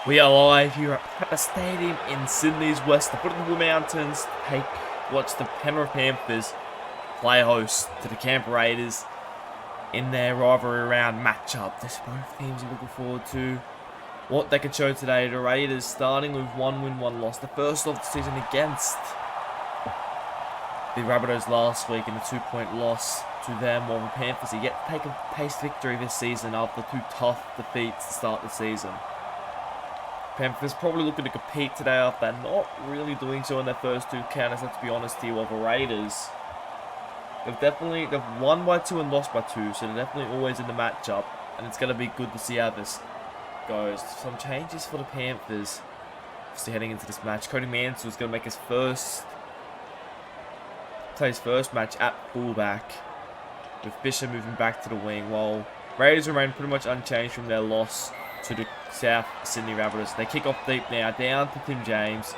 We are live here at Panthers Stadium in Sydney's west, the foot of the Blue Mountains, to watch the Penrith Panthers play host to the Canberra Raiders in their rivalry round matchup. Both teams are looking forward to what they can show today. The Raiders starting with 1 win, 1 loss, the first of the season against the Rabbitohs last week in a 2-point loss to them, while the Panthers are yet to take a paced victory this season after 2 tough defeats to start the season. Panthers probably looking to compete today after not really doing so in their first 2 counters, let's be honest here, while the Raiders, they've won by 2 and lost by 2, so they're definitely always in the matchup, and it's going to be good to see how this goes. Some changes for the Panthers, obviously heading into this match. Cody Mansell is going to make his first match at fullback, with Fisher moving back to the wing, while Raiders remain pretty much unchanged from their loss to the South Sydney Rabbitohs. They kick off deep now, down to Tim James,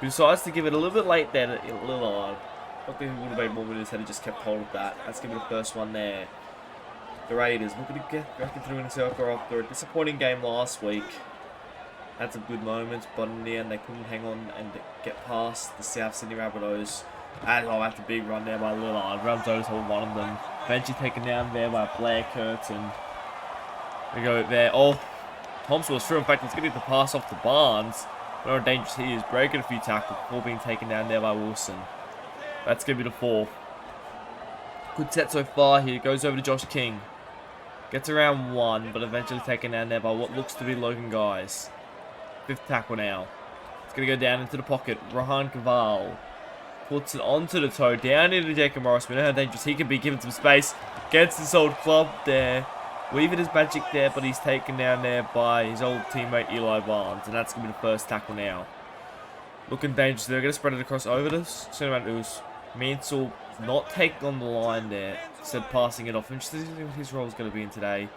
who decides to give it a little bit late there to Lillard. I think he would have made more with his head, he just kept hold of that. Let's give it the first one there. The Raiders looking to get back through in the circle after a disappointing game last week. Had some good moments, but in the end they couldn't hang on and get past the South Sydney Rabbitohs. And that's a big run there by Lillard. Runs over one of them. Eventually taken down there by Blair Curtin. We go there. Oh, Thompson was through. In fact, he's going to get the pass off to Barnes. How dangerous he is. Breaking a few tackles before being taken down there by Wilson. That's going to be the 4th. Good set so far here. Goes over to Josh King. Gets around 1, but eventually taken down there by what looks to be Logan Guys. 5th tackle now. It's going to go down into the pocket. Rohan Kaval puts it onto the toe. Down into Jacob Morris. We know how dangerous he can be. Given some space. Gets his old club there. Weaving his magic there, but he's taken down there by his old teammate Eli Barnes, and that's going to be the first tackle now. Looking dangerous. They're going to spread it across over this. It was Mansell not taking on the line there, instead passing it off. Interesting to see what his role is going to be in today,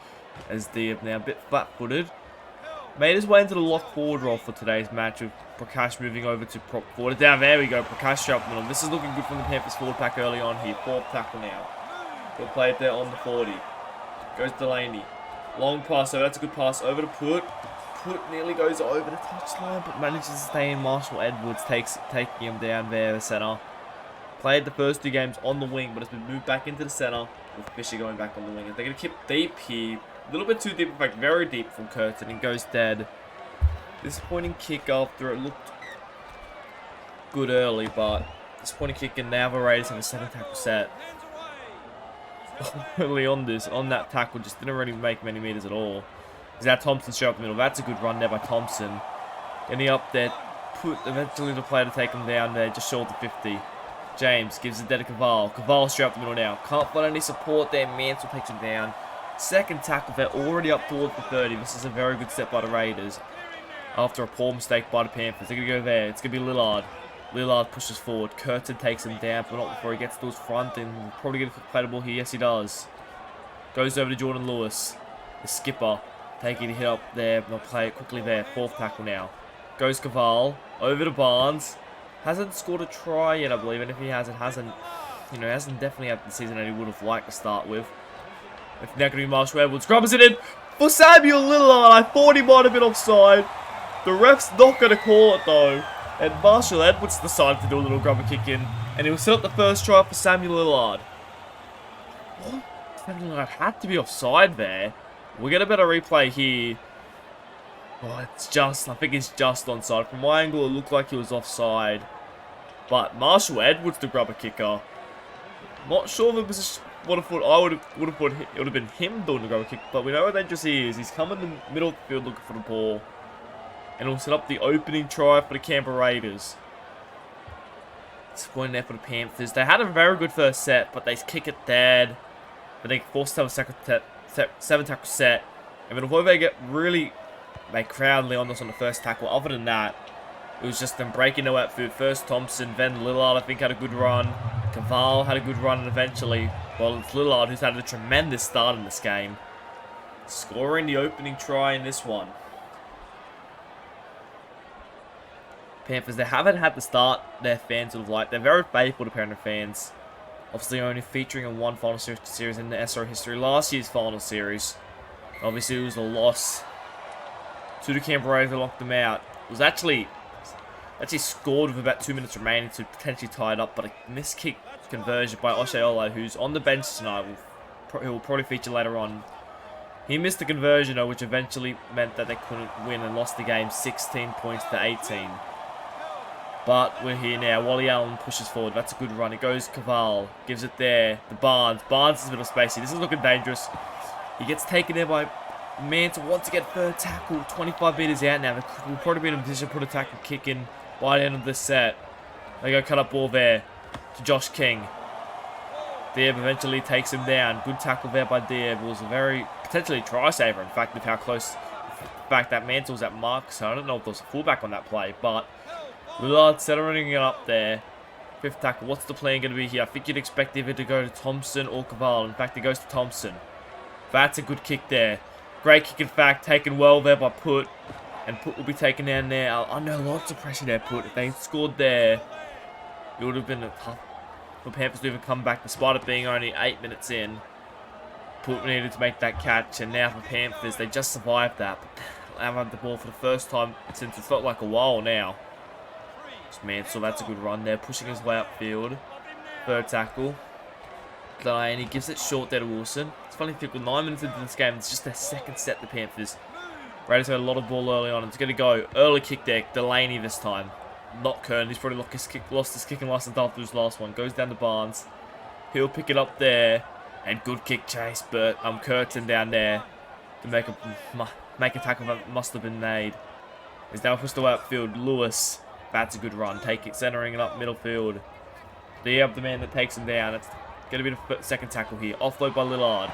as they are now a bit flat-footed. Made his way into the lock forward role for today's match, with Prakash moving over to prop forward. Down there we go. Prakash straight middle. This is looking good from the Panthers forward pack early on here. 4th tackle now. We'll play it there on the 40. Goes Delaney. Long pass, so that's a good pass over to Put. Put nearly goes over the touchline, but manages to stay in. Marshall Edwards taking him down there, the centre. Played the first 2 games on the wing, but has been moved back into the centre, with Fisher going back on the wing. And they're going to keep deep here. A little bit too deep, in fact, very deep from Curtin, and goes dead. Disappointing kick after it looked good early, but disappointing kick, and now the Raiders have a 7 tackle set. Early on that tackle, just didn't really make many meters at all. Is that Thompson straight up the middle? That's a good run there by Thompson. Getting up there, Put eventually the player to take him down there, just short of 50. James gives it there to Kaval. Kaval straight up the middle now. Can't find any support there. Mansell takes him down. 2nd tackle, they're already up towards the 30. This is a very good step by the Raiders after a poor mistake by the Panthers. They're going to go there. It's going to be Lillard. Lillard pushes forward. Curtin takes him down, but not before he gets to his front, and probably going to play the ball here. Yes, he does. Goes over to Jordan Lewis, the skipper, taking a hit up there, but not play it quickly there. 4th tackle now. Goes Kaval over to Barnes. Hasn't scored a try yet, I believe, and if he hasn't definitely had the season that he would have liked to start with. It's now going to be Marshall Edwards. Grabs it in for Samuel Lillard. I thought he might have been offside. The ref's not going to call it though. And Marshall Edwards decided to do a little grubber kick in, and he will set up the first try for Samuel Lillard. What? Samuel Lillard had to be offside there. We'll get a better replay here. Oh, I think it's just onside. From my angle, it looked like he was offside. But Marshall Edwards, the grubber kicker. Not sure of the position. I would have thought it would have been him doing the grubber kick, but we know how dangerous he is. He's coming in the middle of the field looking for the ball. And he'll set up the opening try for the Canberra Raiders. It's going there for the Panthers. They had a very good first set, but they kick it dead. But they forced to have a 7 tackle set. And then before they crowd Leonis on the first tackle. Other than that, it was just them breaking their way through. First Thompson, then Lillard, I think, had a good run. Kaval had a good run, and eventually, well, it's Lillard who's had a tremendous start in this game, scoring the opening try in this one. Panthers, they haven't had the start their fans would have liked. They're very faithful to Panther fans. Obviously only featuring in 1 final series in the SRL history. Last year's final series, obviously it was a loss to the Canberra to lock them out. It was actually scored with about 2 minutes remaining to potentially tie it up, but a missed kick conversion by Osceola, who's on the bench tonight. He will probably feature later on. He missed the conversion, though, which eventually meant that they couldn't win and lost the game 16 points to 18. But we're here now. Wally Allen pushes forward. That's a good run. It goes Caval. Gives it there to Barnes. Barnes is a bit of spacey. This is looking dangerous. He gets taken there by Mantle. Wants to get third tackle. 25 metres out now. We'll probably be in a position to put a tackle kick in by the end of this set. They go cut up ball there to Josh King. Diab eventually takes him down. Good tackle there by Diab. It was a very potentially try saver, in fact, with how close the fact that Mantle's at mark. So I don't know if there was a fullback on that play, but Lillard settling it up there. Fifth tackle. What's the plan going to be here? I think you'd expect either to go to Thompson or Caval. In fact, it goes to Thompson. That's a good kick there. Great kick, in fact, taken well there by Put. And Put will be taken down there. Under lots of pressure there, Put. If they scored there, it would have been a tough for Panthers to even come back, despite it being only 8 minutes in. Put needed to make that catch, and now for Panthers, they just survived that. But they haven't had the ball for the first time since it felt like a while now. So that's a good run there, pushing his way upfield. Third tackle. And he gives it short there to Wilson. It's funny, with 9 minutes into this game, it's just their second set, the Panthers. Raiders had a lot of ball early on. It's going to go early kick there. Delaney this time. Not Kern. He's probably lost his kicking license after his last one. Goes down to Barnes. He'll pick it up there. And good kick chase, but Curtin down there to make a tackle that must have been made. He's now pushed away upfield. Lewis. That's a good run. Centering it up middle field. The man that takes him down. It's going to be the second tackle here. Offload by Lillard.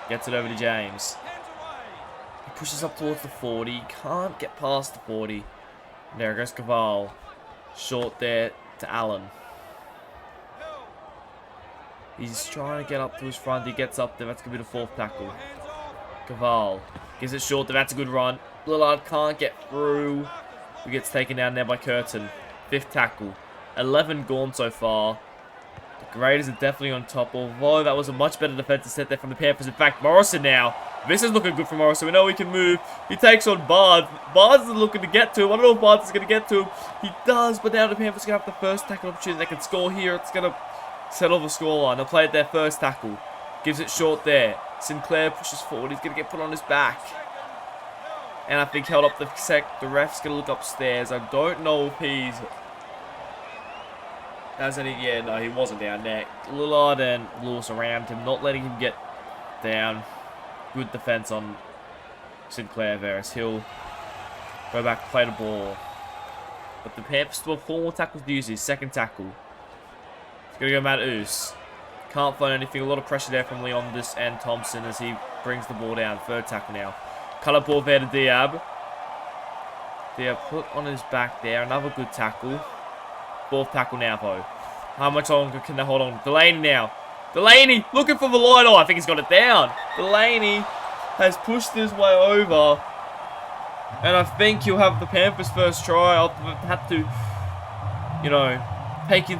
Gets it over to James. He pushes up towards the 40. Can't get past the 40. There goes Caval. Short there to Allen. He's trying to get up to his front. He gets up there. That's going to be the fourth tackle. Caval gives it short there. That's a good run. Lillard can't get through. He gets taken down there by Curtin. Fifth tackle. 11 gone so far. The Raiders are definitely on top, although that was a much better defensive set there from the Panthers. In fact, Morrison now. This is looking good for Morrison. We know he can move. He takes on Barnes. Barnes is looking to get to him. I don't know if Barnes is going to get to him. He does, but now the Panthers are going to have the first tackle opportunity. They can score here. It's going to settle the scoreline. They'll play it their first tackle. Gives it short there. Sinclair pushes forward. He's going to get put on his back. And I think held up the sec. The ref's going to look upstairs. I don't know if he's... Yeah, no, he wasn't down there. Lillard and Lewis around him, not letting him get down. Good defense on Sinclair there as he'll go back and play the ball. But the Panthers still have 4 more tackles to use. His second tackle. It's going to go Matt Oos. Can't find anything. A lot of pressure there from Leondis and Thompson as he brings the ball down. Third tackle now. Cut up ball there to Diab. Diab put on his back there. Another good tackle. Fourth tackle now, though. How much longer can they hold on? Delaney now. Delaney looking for the line. Oh, I think he's got it down. Delaney has pushed his way over. And I think he'll have the Panthers' first try. I'll have to, you know, take in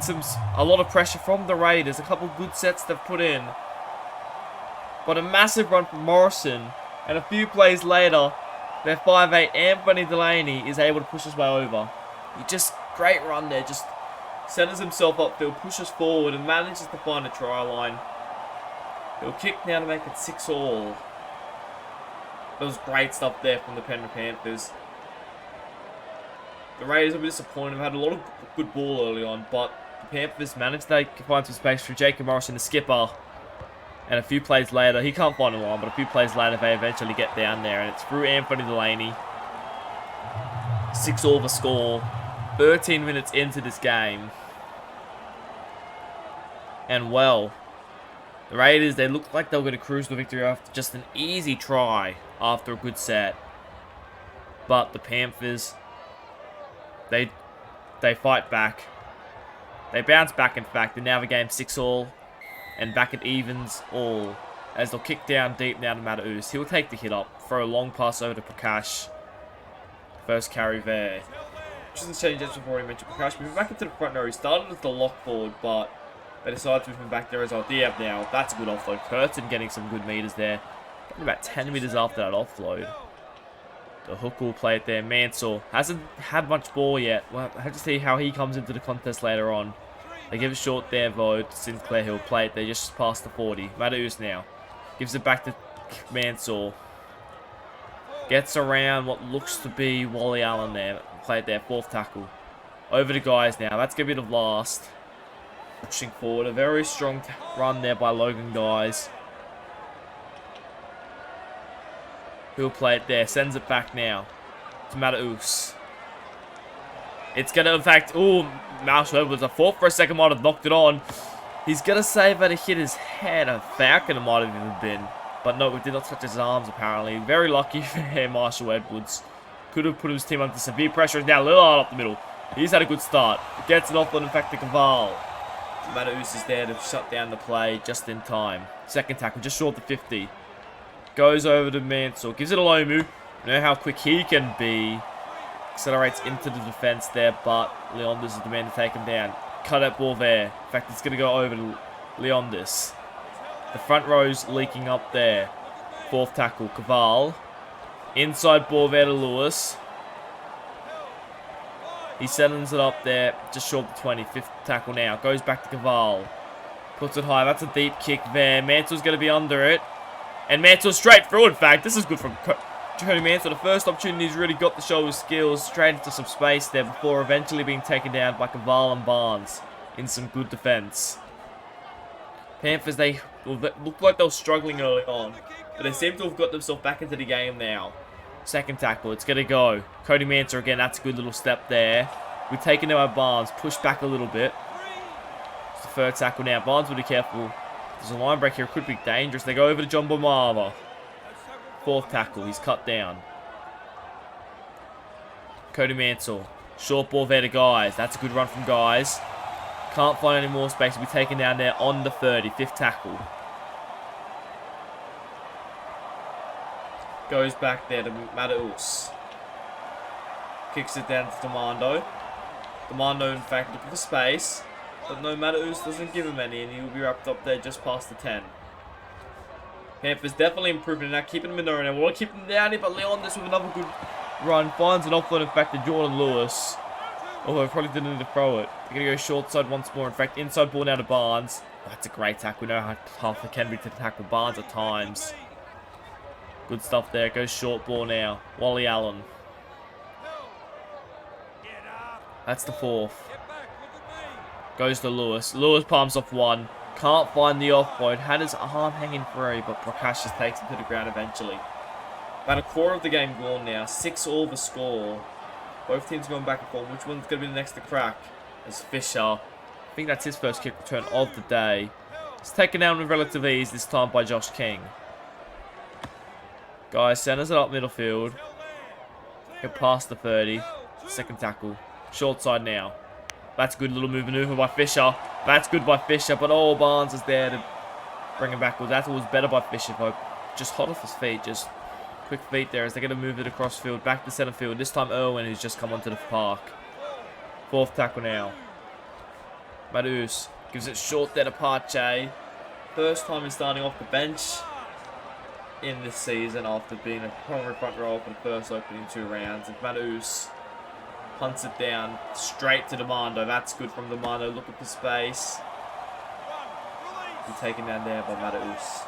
a lot of pressure from the Raiders. A couple good sets they've put in. But a massive run from Morrison. And a few plays later, their 5'8" Anthony Delaney is able to push his way over. He just, great run there. Just centers himself upfield, pushes forward, and manages to find a try line. He'll kick now to make it 6-all. That was great stuff there from the Penrith Panthers. The Raiders will be disappointed. They've had a lot of good ball early on, but the Panthers managed to find some space for Jacob Morrison, the skipper. And a few plays later, he can't find a line, but a few plays later, they eventually get down there. And it's through Anthony Delaney. 6-all the score. 13 minutes into this game. And well, the Raiders, they looked like they were going to cruise to victory after just an easy try after a good set. But the Panthers, they fight back. They bounce back, in fact, and now the game's 6-all. And back at evens all. As they'll kick down deep now to Mataus. He'll take the hit up. Throw a long pass over to Prakash. First carry there. Just to change, as we've already mentioned, Prakash moving back into the front row. He started as the lock forward, but they decided to move him back there as well. Diab now. That's a good offload. Curtin getting some good meters there. Getting about 10 meters after that offload. The hook will play it there. Mansell hasn't had much ball yet. Well, I have to see how he comes into the contest later on. They give it short there, though, to Sinclair. He'll play it there just past the 40. Matthews now. Gives it back to Mansell. Gets around what looks to be Wally Allen there. Play it there. 4th tackle. Over to Guys now. That's going to be the last. Pushing forward. A very strong run there by Logan Guys. He'll play it there. Sends it back now to Matthews. It's going to, in fact, oh, Marshall Edwards, I thought for a second might have knocked it on. He's going to save that it hit his head. I reckon it might have even been. But no, it did not touch his arms, apparently. Very lucky for Marshall Edwards. Could have put his team under severe pressure. Now Lillard up the middle. He's had a good start. Gets it off on, in fact, to Caval. Matthews is there to shut down the play just in time. 2nd tackle, just short of 50. Goes over to Mansell. Gives it a Lomu. You know how quick he can be. Accelerates into the defense there, but Leondis is the man to take him down. Cut out ball there. In fact, it's going to go over to Leondis. The front row's leaking up there. 4th tackle, Caval. Inside ball there to Lewis. He settles it up there, just short of 20. 5th tackle now. Goes back to Caval. Puts it high. That's a deep kick there. Mansell's going to be under it. And Mansell straight through, in fact. This is good from Cody Mansell. The first opportunity he's really got to show his skills. Straight into some space there before eventually being taken down by Caval and Barnes in some good defense. Panthers, they looked like they were struggling early on, but they seem to have got themselves back into the game now. 2nd tackle, it's going to go. Cody Mansell again, that's a good little step there. We've taken out Barnes, pushed back a little bit. It's the 3rd tackle now. Barnes will be careful. There's a line break here, it could be dangerous. They go over to John Bomava. 4th tackle, he's cut down. Cody Mansell, short ball there to Guys. That's a good run from Guys. Can't find any more space. He'll be taken down there on the 30. 5th tackle. Goes back there to Matthews. Kicks it down to Demando. Demando, in fact, looking for space. But no, Matthews doesn't give him any, and he'll be wrapped up there just past the 10. Panthers definitely improving now, keeping him in there. And we'll keep him down here, but Leondis with another good run. Finds an offload, in fact, to Jordan Lewis. Although probably didn't need to throw it. They're going to go short side once more. In fact, inside ball now to Barnes. That's a great tackle. We know how tough it can be to tackle Barnes at times. Good stuff there. Goes short ball now. Wally Allen. That's the 4th. Goes to Lewis. Lewis palms off one. Can't find the offload. Had his arm hanging free, but Prakash just takes him to the ground eventually. About a quarter of the game gone now. 6-all the score. Both teams going back and forth. Which one's going to be the next to crack? As Fisher. I think that's his first kick return of the day. It's taken down with relative ease this time by Josh King. Guys, centers it up middlefield. Get past the 30. 2nd tackle. Short side now. That's a good little move maneuver by Fisher. That's good by Fisher, but oh, Barnes is there to bring him backwards. That was better by Fisher, but just hot off his feet. Just quick feet there as they're going to move it across field. Back to center field. This time Irwin has just come onto the park. 4th tackle now. Matthews gives it short there to Pache. First time he's starting off the bench in this season after being a primary front row for the first opening 2 rounds. And Matthews punts it down straight to Demando. That's good from Demando. Looking for space. He's taken down there by Matthews.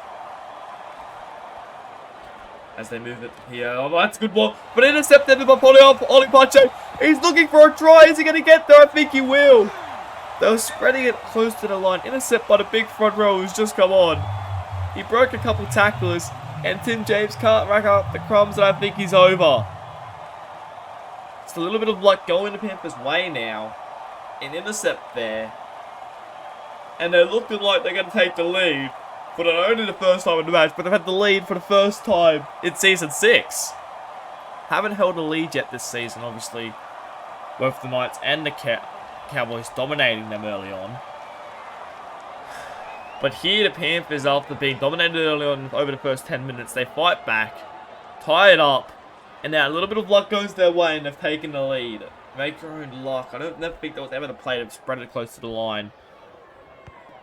As they move it here. Oh, that's a good ball. But intercepted by Oli Pache. He's looking for a try. Is he going to get there? I think he will. They were spreading it close to the line. Intercept by the big front row who's just come on. He broke a couple tacklers. And Tim James can't rack up the crumbs, and I think he's over. It's a little bit of luck going the Panthers' way now. An intercept there. And they're looking like they're going to take the lead. For not only the first time in the match, but they've had the lead for the first time in Season 6. Haven't held a lead yet this season, obviously. Both the Knights and the Cowboys dominating them early on. But here the Panthers, after being dominated early on over the first 10 minutes, they fight back, tie it up, and now a little bit of luck goes their way and they've taken the lead. Make your own luck. I never think that was ever the play to spread it close to the line.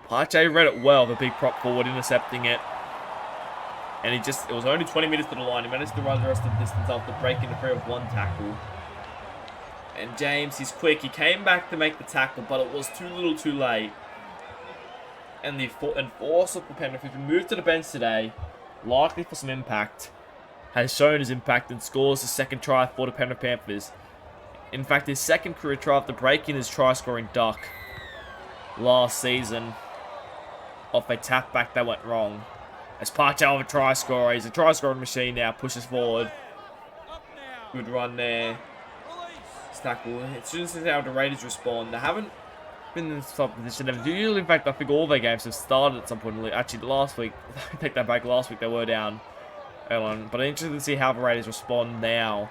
Pache read it well, the big prop forward intercepting it. And it was only 20 meters to the line. He managed to run the rest of the distance after breaking the free of one tackle. And James, he's quick. He came back to make the tackle, but it was too little too late. And the enforcer for Penrith, who's been moved to the bench today, likely for some impact, has shown his impact and scores the second try for the Penrith Panthers. In fact, his second career try after breaking his try-scoring duck last season off a tap back that went wrong. As Parchow, a try scorer, he's a try scoring machine now, pushes forward. Good run there. Tackle. As soon as how the Raiders respond, they haven't been in this top position. Usually, in fact, I think all their games have started at some point. Actually, last week, I take that back. Last week they were down early on, but I'm interested to see how the Raiders respond now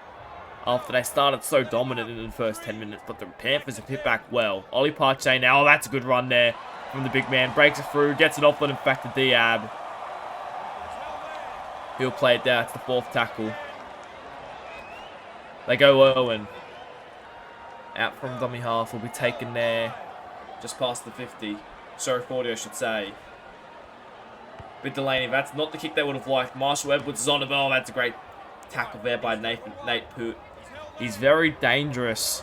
after they started so dominant in the first 10 minutes. But the Panthers have hit back well. Ollie Parche now. Oh, that's a good run there from the big man. Breaks it through, gets it off, but in fact, the Diab. He'll play it down. It's the fourth tackle. They go Irwin. Out from dummy half, will be taken there. Just past the 50. Sorry, 40 I should say. With Delaney, that's not the kick they would have liked. Marshall Edwards is on the ball. That's a great tackle there by Nate Poot. He's very dangerous,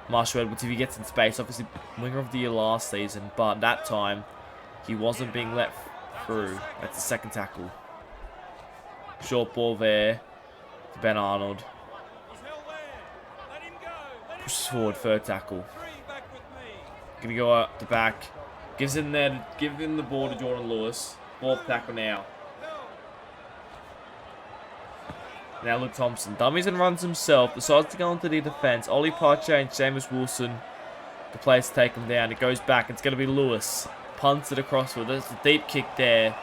Marshall Edwards, if he gets in space. Obviously, winger of the year last season, but that time, he wasn't being let through. That's the second tackle. Short ball there to Ben Arnold. Pushes forward, third tackle. Gonna go up the back. Gives him there, give him the ball to Jordan Lewis. Fourth tackle now. Now Luke Thompson. Dummies and runs himself. Decides to go into the defense. Ollie Parche and Seamus Wilson. The players take him down. It goes back. It's going to be Lewis. Punts it across with. There's a deep kick there.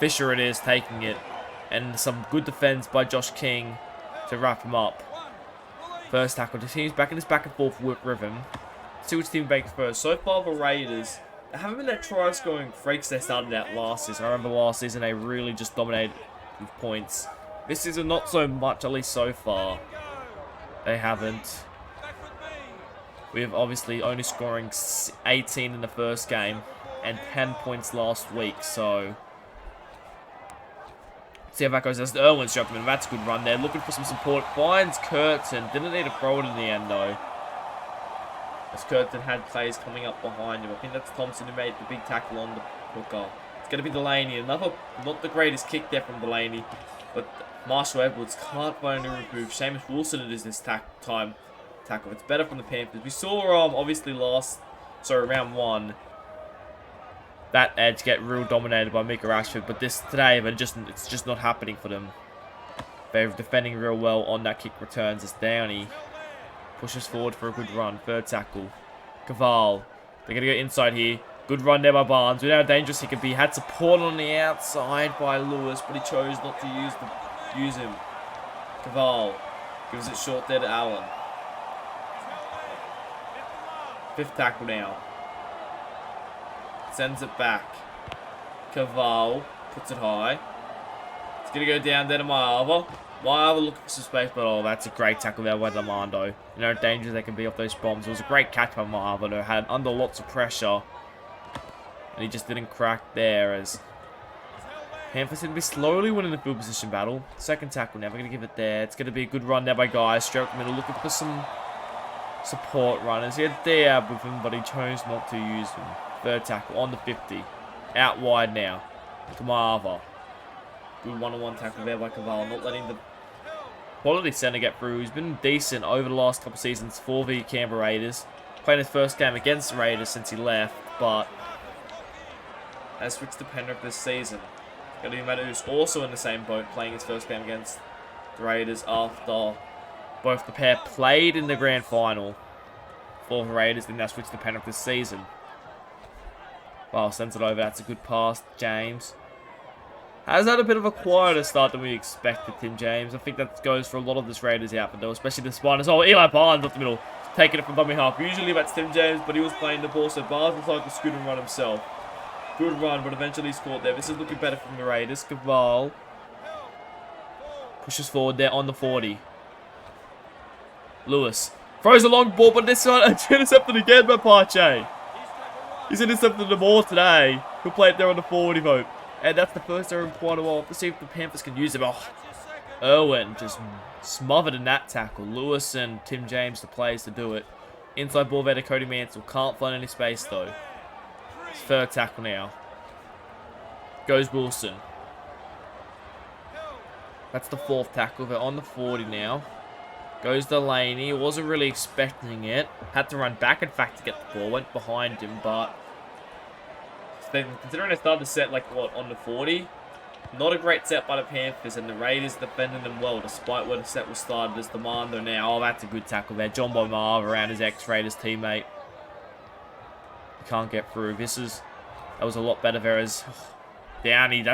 Fisher it is taking it. And some good defense by Josh King to wrap him up. First tackle. The team's back in this back and forth rhythm. See which team makes first. So far, the Raiders, they haven't been that try-scoring freaks they started out last season. I remember last season they really just dominated with points. This season, not so much, at least so far. They haven't. We have obviously only scoring 18 in the first game and 10 points last week, so see how that goes. That's Irwin's jumping in. That's a good run there. Looking for some support. Finds Curtin. Didn't need to throw it in the end, though. As Curtin had players coming up behind him. I think that's Thompson who made the big tackle on the hooker. It's going to be Delaney. Another, not the greatest kick there from Delaney, but Marshall Edwards can't find a remove. Seamus Wilson it is this tackle. It's better from the Panthers. We saw obviously round one, that edge get real dominated by Mika Rashford, but today it's just not happening for them. They're defending real well on that kick returns as Downey pushes forward for a good run. Third tackle. Caval. They're going to go inside here. Good run there by Barnes. We know how dangerous he can be. Had support on the outside by Lewis, but he chose not to use him. Caval gives it short there to Allen. Fifth tackle now. Sends it back. Caval puts it high. It's going to go down there to Maava. Maava looking for some space, but oh, that's a great tackle there by Lamando. You know how dangerous they can be off those bombs. It was a great catch by Maava, who had under lots of pressure. And he just didn't crack there as Panthers seem to be slowly winning the field position battle. Second tackle now. We're going to give it there. It's going to be a good run there by Guy. Stroke middle looking for some support runners. He had Diab with him, but he chose not to use him. Third tackle on the 50. Out wide now. Kamava. Good one-on-one tackle there by Caval. Not letting the quality centre get through. He's been decent over the last couple of seasons for the Canberra Raiders. Playing his first game against the Raiders since he left, but has switched to Penrith this season. Got to be Matt, who's also in the same boat, playing his first game against the Raiders after both the pair played in the grand final for the Raiders, and now switched to Penrith this season. Well, sends it over. That's a good pass, James. Has had a bit of a quieter start than we expected, Tim James. I think that goes for a lot of this Raiders outfit, though, especially this one as well. Eli Barnes up the middle, taking it from dummy half. Usually that's Tim James, but he was playing the ball, so Barnes decided to scoot and run himself. Good run, but eventually he's caught there. This is looking better from the Raiders. Caval pushes forward there on the 40. Lewis throws a long ball, but this one it's intercepted again by Parche. He's intercepted the ball today. He'll play it there on the 40 vote. And that's the first error in quite a while. Let's see if the Panthers can use it. Oh, Irwin just smothered in that tackle. Lewis and Tim James, the players to do it. Inside ball there to Cody Mansell. Can't find any space though. It's third tackle now. Goes Wilson. That's the fourth tackle. They're on the 40 now. Goes Delaney. Wasn't really expecting it. Had to run back, in fact, to get the ball. Went behind him, but considering they started the set, like, what, on the 40? Not a great set by the Panthers, and the Raiders defended them well, despite where the set was started as Demando now. Oh, that's a good tackle there. John Bomar around his ex-Raiders teammate. He can't get through. That was a lot better there as Downey.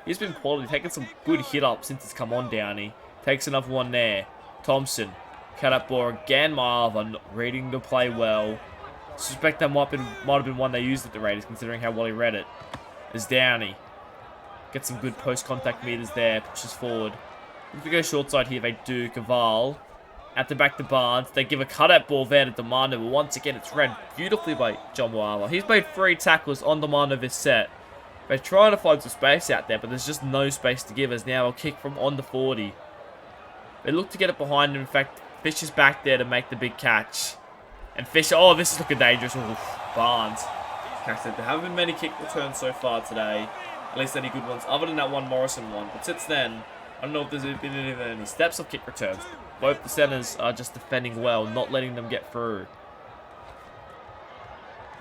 He's been quality, taking some good hit-ups since he's come on, Downey. Takes another one there. Thompson. Cut up ball again. Marvin reading the play well. Suspect that might have been one they used at the Raiders, considering how well he read it. Is Downey. Gets some good post-contact meters there. Pushes forward. If we go short side here, they do. Caval. At the back to Barnes. They give a cut-out ball there to Demando, but once again, it's read beautifully by John Weiler. He's made 3 tackles on Demando this set. They're trying to find some space out there, but there's just no space to give us now. A kick from on the 40. They look to get it behind him. In fact, Fish is back there to make the big catch. And Fisher, oh, this is looking dangerous. Oof, Barnes. Like I said, there haven't been many kick returns so far today. At least any good ones, other than that one Morrison one. But since then, I don't know if there's been any steps of kick returns. Both the centers are just defending well, not letting them get through.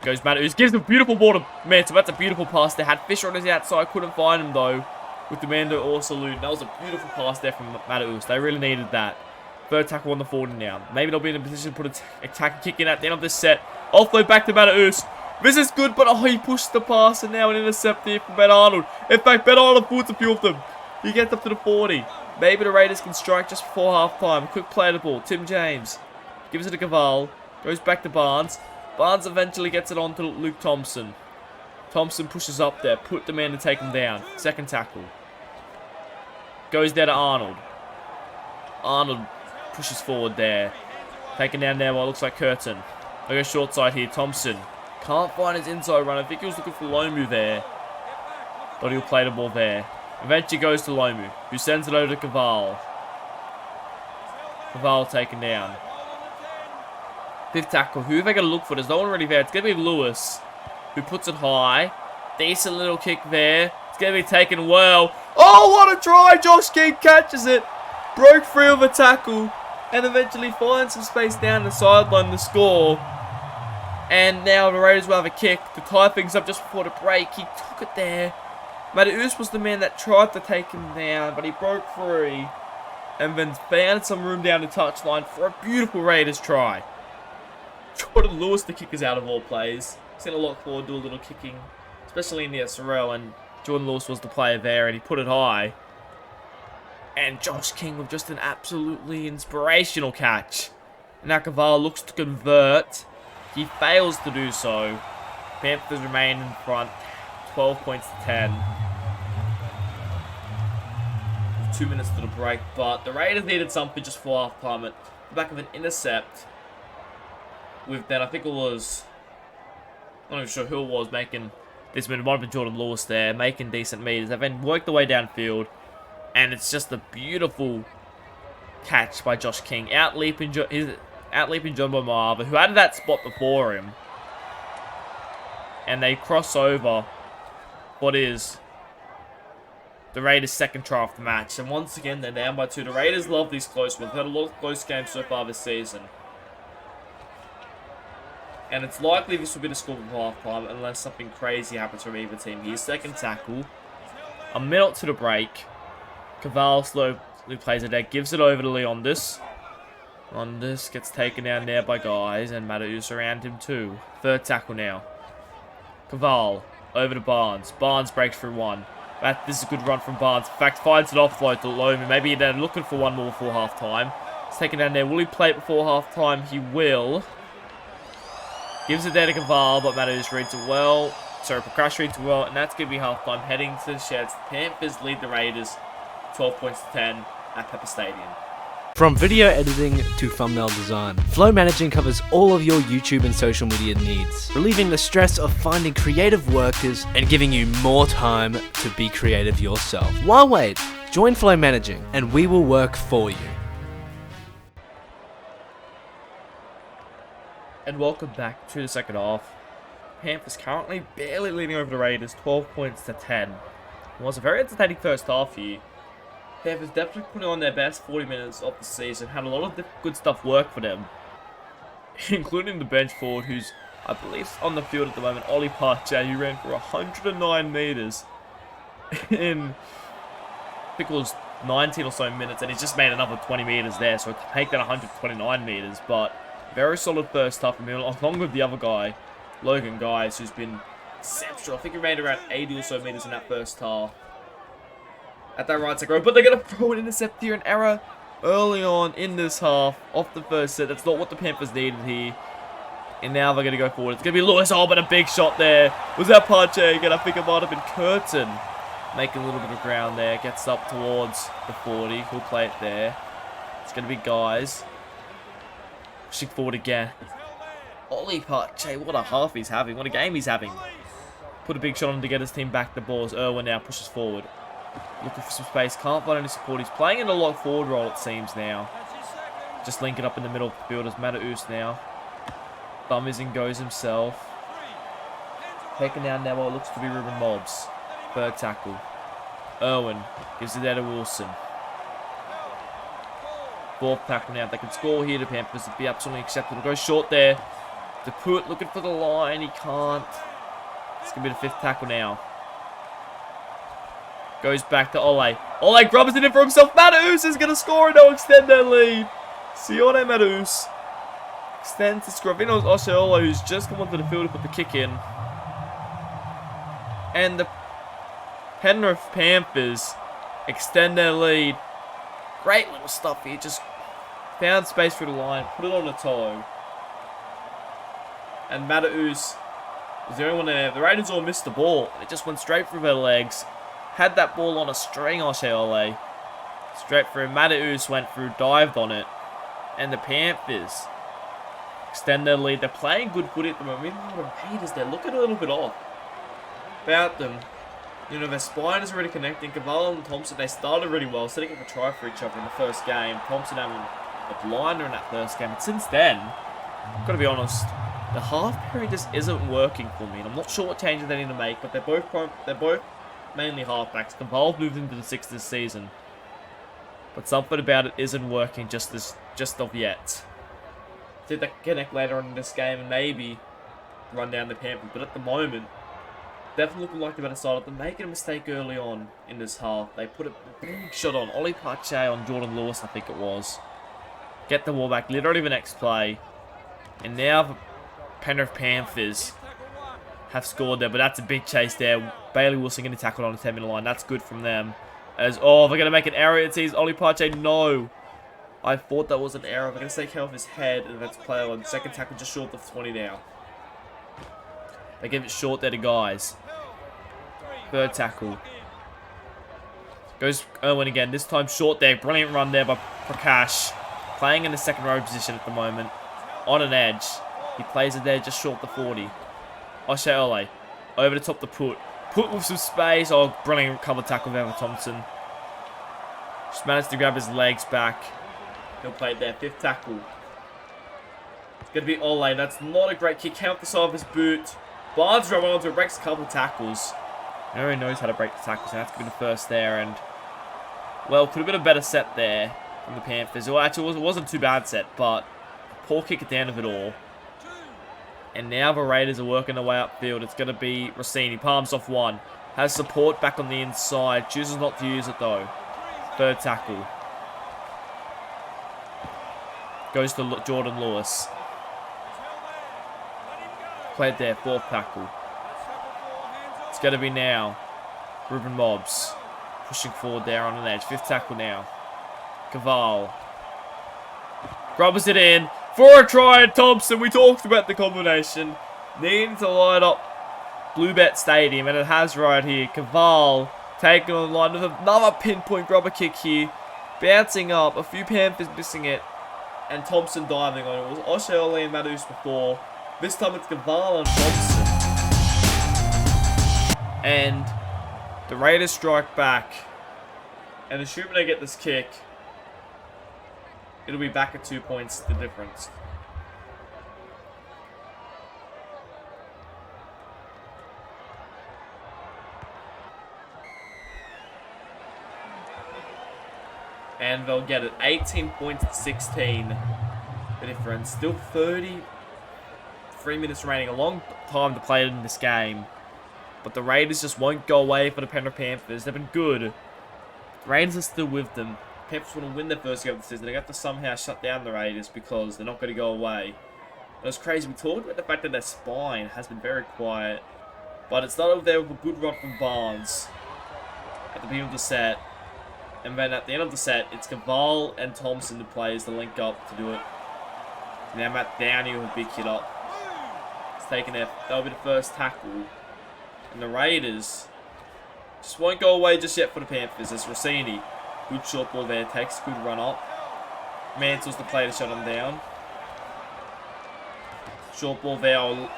Goes Matthews, gives a beautiful ball to Manson. That's a beautiful pass there. Had Fisher on his outside, couldn't find him though. With Demando or Salute. That was a beautiful pass there from Matthews. They really needed that. Third tackle on the 40 now. Maybe they'll be in a position to put a tackle kick in at the end of this set. Offload back to Matthews. This is good, but oh, he pushed the pass and now an intercept here from Ben Arnold. In fact, Ben Arnold puts a few of them. He gets up to the 40. Maybe the Raiders can strike just before half-time. Quick play of the ball. Tim James gives it to Caval. Goes back to Barnes. Barnes eventually gets it on to Luke Thompson. Thompson pushes up there. Put the man to take him down. Second tackle. Goes there to Arnold. Arnold pushes forward there. Taken down there while it looks like Curtin. They go short side here. Thompson. Can't find his inside run. I think he was looking for Lomu there. But he'll play the ball there. Eventually goes to Lomu, who sends it over to Caval. Caval taken down. Fifth tackle. Who are they going to look for? There's no one really there. It's going to be Lewis, who puts it high. Decent little kick there. It's going to be taken well. Oh, what a try! Josh King catches it. Broke free of a tackle. And eventually finds some space down the sideline to score. And now the Raiders will have a kick to tie things up just before the break. He took it there. Matthews was the man that tried to take him down, but he broke free. And then found some room down the touchline for a beautiful Raiders try. Jordan Lewis, the kickers out of all plays. Seen a lot forward, do a little kicking, especially in the SRL, and Jordan Lewis was the player there, and he put it high. And Josh King with just an absolutely inspirational catch. Now Caval looks to convert. He fails to do so. Panthers remain in front, 12 points to 10. 2 minutes to the break, but the Raiders needed something just for half-time at the back of an intercept. With then, I think it was, I'm not even sure who it was making this minute. It might have been Jordan Lewis there, making decent meters. They've then worked their way downfield, and it's just a beautiful catch by Josh King. Out-leaping John Bomava, who had that spot before him. And they cross over what is the Raiders' second try of the match. And once again, they're down by 2. The Raiders love these close ones. They've had a lot of close games so far this season. And it's likely this will be the score for half-time unless something crazy happens from either team here. Second tackle. A minute to the break. Caval slowly plays it there. Gives it over to Leondis. Leondis gets taken down there by guys. And Matthews around him too. Third tackle now. Caval over to Barnes. Barnes breaks through one. This is a good run from Barnes. In fact, finds an offload to Lomu. Maybe they're looking for one more before half-time. It's taken down there. Will he play it before half-time? He will. Gives it there to Caval, but Matthews reads it well. Sorry, Prakash reads it well. And that's going to be half-time. Heading to the sheds. The Panthers lead the Raiders 12 points to 10 at Pepper Stadium. From video editing to thumbnail design, Flow Managing covers all of your YouTube and social media needs, relieving the stress of finding creative workers and giving you more time to be creative yourself. Why wait? Join Flow Managing and we will work for you. And welcome back to the second half. Panthers currently barely leading over the Raiders, 12 points to 10. It was a very entertaining first half here. Panthers definitely putting on their best 40 minutes of the season. Had a lot of good stuff work for them. Including the bench forward, who's, I believe, on the field at the moment, Ollie Parche, who ran for 109 metres in, I think it was 19 or so minutes, and he's just made another 20 metres there, so to make that 129 metres. But very solid first half from him, along with the other guy, Logan Guys, who's been exceptional. I think he made around 80 or so metres in that first half. At that right side row, but they're going to throw an intercept here, an error early on in this half, off the first set. That's not what the Panthers needed here. And now they're going to go forward. It's going to be Lewis. Oh, but a big shot there. Was that Parche again? I think it might have been Curtin. Making a little bit of ground there. Gets up towards the 40. He'll play it there. It's going to be Guys. Pushing forward again. Ollie Parche, what a half he's having. What a game he's having. Put a big shot on him to get his team back the balls. Irwin now pushes forward. Looking for some space. Can't find any support. He's playing in a lock forward role, it seems, now. Just link it up in the middle of the field as Mataus now. Thumb is in goes himself. Taken down now what looks to be Ruben Mobbs. Third tackle. Irwin gives it there to Wilson. Fourth tackle now. If they can score here, the Panthers would be absolutely acceptable. Go short there. To put looking for the line. He can't. It's going to be the fifth tackle now. Goes back to Ole. Ole grubs it in for himself. Mataus is going to score and they'll extend their lead. Sione Mataus extends to Scrovino Osceola, who's just come onto the field to put the kick in. And the Penrith Panthers extend their lead. Great little stuff here. Just found space through the line. Put it on the toe. And Mataus was the only one there. The Raiders all missed the ball. It just went straight through their legs. Had that ball on a string, Osceola. Straight through. Mataus went through, dived on it. And the Panthers extend their lead. They're playing good footy at the moment. Even the Raiders, they're looking a little bit off about them. You know, their spine is already connecting. Cavallo and Thompson, they started really well, setting up a try for each other in the first game. Thompson having a blinder in that first game. But since then, I've got to be honest, the half period just isn't working for me. And I'm not sure what changes they need to make, but they're both mainly halfbacks. Cavallo moved into the 6th this season. But something about it isn't working just of yet. See if they can connect later on in this game and maybe run down the Panthers. But at the moment, definitely looking like the better side. They're making a mistake early on in this half. They put a big shot on Ollie Parche on Jordan Lewis, I think it was. Get the ball back, literally the next play. And now the Penrith Panthers have scored there, but that's a big chase there. Bailey Wilson getting tackled on the 10-minute line. That's good from them. As, oh, they're going to make an error. It sees Ollie Parche. No. I thought that was an error. They're going to take care of his head, and that's play on. Second tackle just short of 20 now. They give it short there to Guys. Third tackle. Goes Irwin again. This time short there. Brilliant run there by Prakash. Playing in the second row position at the moment. On an edge. He plays it there just short the 40. Osceola. Over the top to Put. Put with some space. Oh, brilliant cover tackle there for Thompson. Just managed to grab his legs back. He'll play it there. Fifth tackle. It's going to be Ole. That's not a great kick. Came off the side of his boot. Barnes running onto it. Breaks a couple of tackles. He already knows how to break the tackles. So that's going to be the first there. And, well, could have been a better set there from the Panthers. Well, actually, it wasn't too bad set, but a poor kick at the end of it all. And now the Raiders are working their way upfield. It's going to be Rossini. Palms off one. Has support back on the inside. Chooses not to use it, though. Third tackle. Goes to Jordan Lewis. Played there. Fourth tackle. It's going to be now Ruben Mobbs. Pushing forward there on an edge. Fifth tackle now. Caval. Grubbers it in. For a try at Thompson. We talked about the combination. Needing to light up Bluebet Stadium. And it has right here. Caval taking on the line with another pinpoint grubber kick here. Bouncing up, a few Panthers missing it, and Thompson diving on it. It was O'Shea and Madus before. This time it's Gavala and Thompson. And the Raiders strike back. And assuming they get this kick, it'll be back at 2 points, the difference. And they'll get it. 18 points to 16. The difference. Still 33 minutes remaining. A long time to play in this game. But the Raiders just won't go away for the Penrith Panthers. They've been good. The Raiders are still with them. The Panthers want to win their first game of the season. They have to somehow shut down the Raiders because they're not going to go away. It was crazy. We talked about the fact that their spine has been very quiet. But it started there with a good run from Barnes at the beginning of the set. And then at the end of the set, it's Gaval and Thompson, the players, to link up to do it. Now Matt Downey with a big hit up. It's taking their, that'll be the first tackle. And the Raiders just won't go away just yet for the Panthers. As Rossini, good short ball there, takes a good run up. Mantle's the player to shut him down. Short ball there.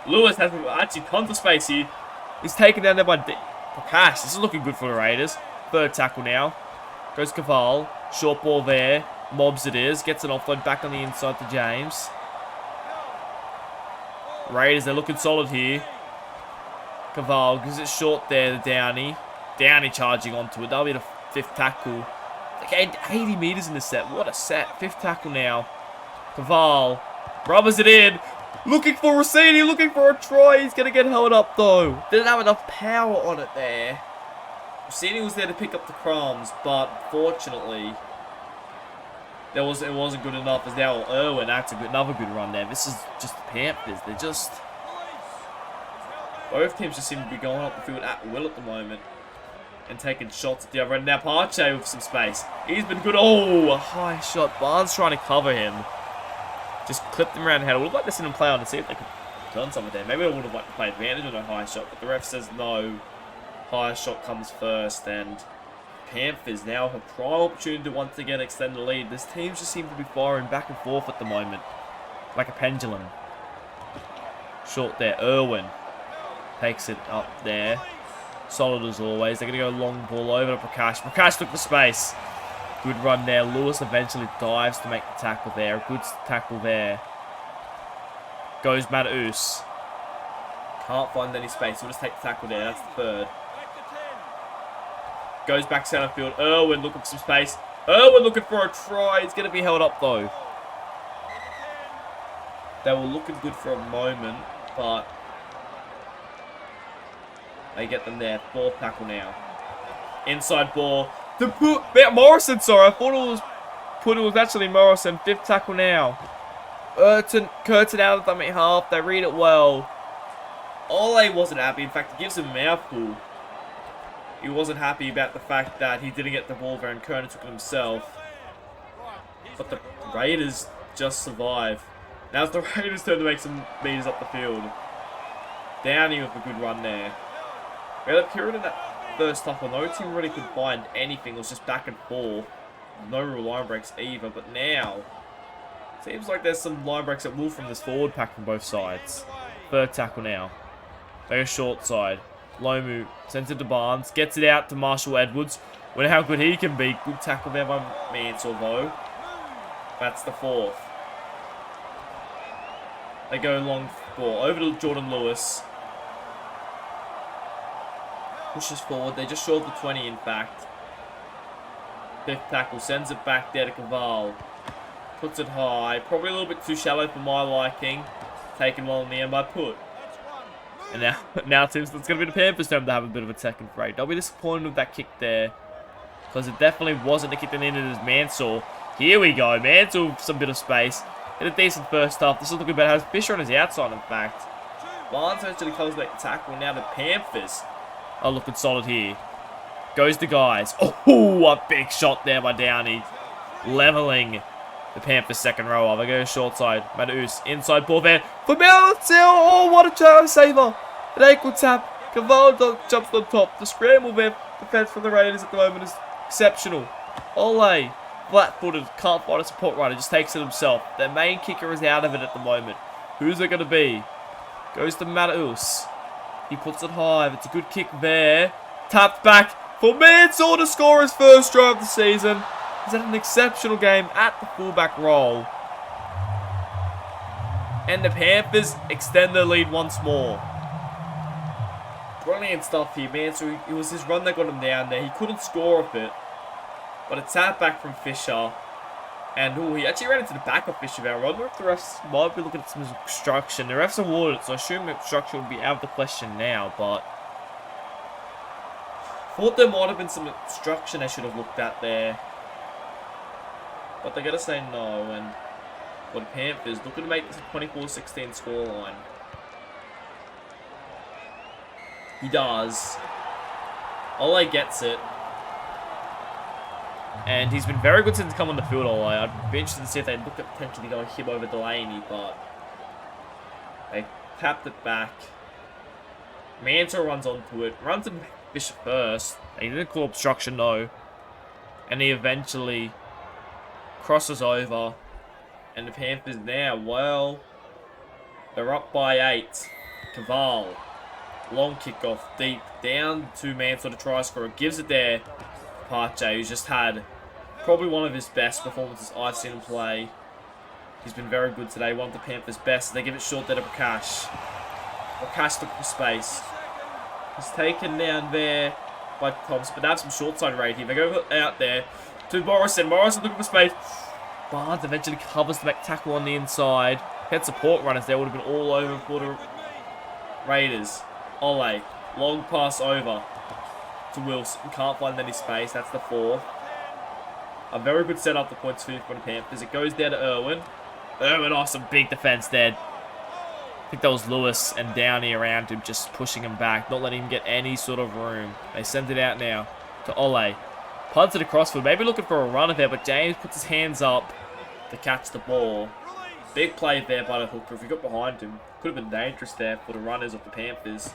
Lewis has actually tons of space here. He's taken down there by Prakash. This is looking good for the Raiders. Third tackle now. Goes Caval. Short ball there. Mobs it is. Gets an offload back on the inside to James. Raiders, they're looking solid here. Caval gives it short there to Downey. Downey charging onto it. That'll be the fifth tackle. Like 80 meters in the set. What a set. Fifth tackle now. Caval rubbers it in. Looking for Rossini. Looking for a try. He's going to get held up though. Didn't have enough power on it there. Rossini was there to pick up the crumbs, but fortunately, it wasn't good enough. As now Irwin, that's another good run there. This is just the Panthers. They're just, both teams just seem to be going up the field at will at the moment and taking shots at the other end. Now Parche with some space. He's been good. Oh, a high shot. Barnes trying to cover him. Just clipped him around the head. I would have liked to see him play on and see if they could have done something there. Maybe I would have liked to play advantage on a high shot, but the ref says no. Higher shot comes first, and Panthers now have a prime opportunity to once again extend the lead. This team just seems to be firing back and forth at the moment, like a pendulum. Short there, Irwin takes it up there. Solid as always. They're going to go long ball over to Prakash. Prakash took the space. Good run there. Lewis eventually dives to make the tackle there. A good tackle there. Goes Mataus. Can't find any space. We'll just take the tackle there. That's the third. Goes back center field. Irwin looking for some space. Irwin looking for a try. He's going to be held up though. They were looking good for a moment, but they get them there. Fourth tackle now. Inside ball. Morrison, sorry. I thought it was actually Morrison. Fifth tackle now. Curtin out of the dummy half. They read it well. Ole wasn't happy. In fact, he gives him a mouthful. He wasn't happy about the fact that he didn't get the ball there and Kerner took it himself. But the Raiders just survive. Now it's the Raiders' turn to make some meters up the field. Downey with a good run there. We had a period in that first half where no team really could find anything. It was just back and forth. No real line breaks either. But now, seems like there's some line breaks that will from this forward pack from both sides. Third tackle now. They go short side. Lomu sends it to Barnes. Gets it out to Marshall Edwards. Wonder how good he can be. Good tackle there by Mansell though. That's the fourth. They go long ball. Over to Jordan Lewis. Pushes forward. They're just short of the 20 in fact. Fifth tackle. Sends it back there to Caval. Puts it high. Probably a little bit too shallow for my liking. Taken well in the end by Put. And now it seems it's going to be the Panthers' turn to have a bit of a second break. They'll be disappointed with that kick there. Because it definitely wasn't the kick that ended as Mansell. Here we go. Mansell with some bit of space. Hit a decent first half. This is looking better. Has Fisher on his outside, in fact. Barnes actually close back the tackle. Now the Panthers are looking solid here. Goes the guys. Oh, a big shot there by Downey. Leveling the Panthers' second row. They go short side. Mataus inside ball there. For Mansell. Oh, what a try saver. An ankle tap. Cavallo jumps on top. The scramble there. Defense from the Raiders at the moment is exceptional. Ole, flat-footed, can't find a support runner, just takes it himself. Their main kicker is out of it at the moment. Who's it going to be? Goes to Matthews. He puts it high. It's a good kick there. Tapped back for Mansell to score his first try of the season. He's had an exceptional game at the fullback role. And the Panthers extend their lead once more. Brilliant stuff here, man. So it was his run that got him down there. He couldn't score off it. But a tap back from Fisher. And he actually ran into the back of Fisher there. I wonder if the refs might be looking at some obstruction. The refs awarded it, so I assume obstruction would be out of the question now. But thought there might have been some obstruction they should have looked at there. But they're going to say no. And for the Panthers, looking to make this a 24-16 scoreline. He does. Ole gets it. And he's been very good since he's come on the field, Ole. I'd be interested to see if they look at potentially going him over Delaney, but they tapped it back. Mansell runs onto it. Runs in Bishop first. He didn't call obstruction, no. And he eventually crosses over. And the Panthers now, well, they're up by 8. Caval. Long kickoff, deep, down to Mansell, the try scorer. Gives it there. Pache, who's just had probably one of his best performances I've seen him play. He's been very good today. One of the Panthers' best. They give it short there to Prakash. Prakash took for space. He's taken down there by Thompson, but they have some short side rate here. They go out there to Morrison. Morrison looking for space. Barnes eventually covers the back tackle on the inside. Had support runners there. Would have been all over for the Raiders. Ole, long pass over to Wilson. Can't find any space. That's the 4. A very good setup, the points for the Panthers. It goes down to Irwin. Irwin off some big defense there. I think that was Lewis and Downey around him, just pushing him back, not letting him get any sort of room. They send it out now to Ole. Punts it across field, maybe looking for a runner there, but James puts his hands up to catch the ball. Big play there by the hooker. If he got behind him, could have been dangerous there for the runners of the Panthers.